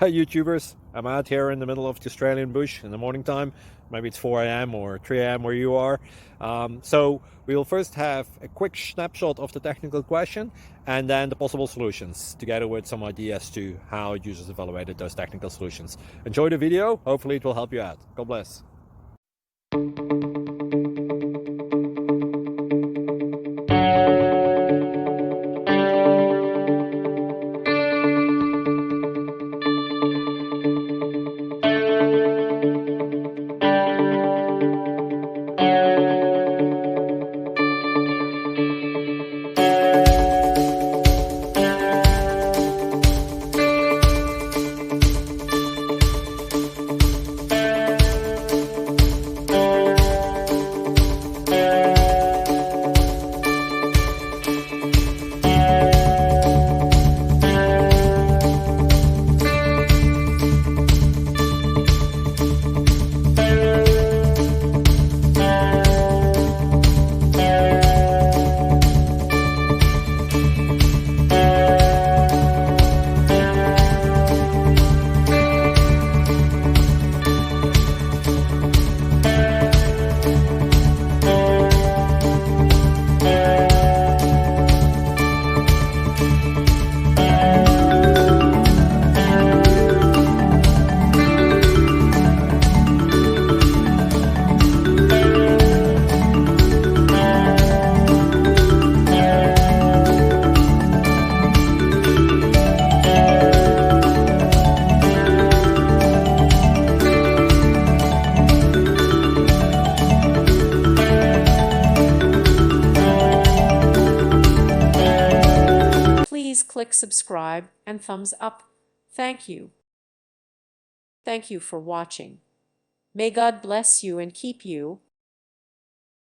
Hi YouTubers, I'm out here in the middle of the Australian bush in the morning time. Maybe it's 4 a.m. or 3 a.m. where you are. So we will first have a quick snapshot of the technical question and then the possible solutions, together with some ideas to how users evaluated those technical solutions. Enjoy the video, hopefully it will help you out. God bless. Please click subscribe and thumbs up. Thank you. Thank you for watching. May God bless you and keep you.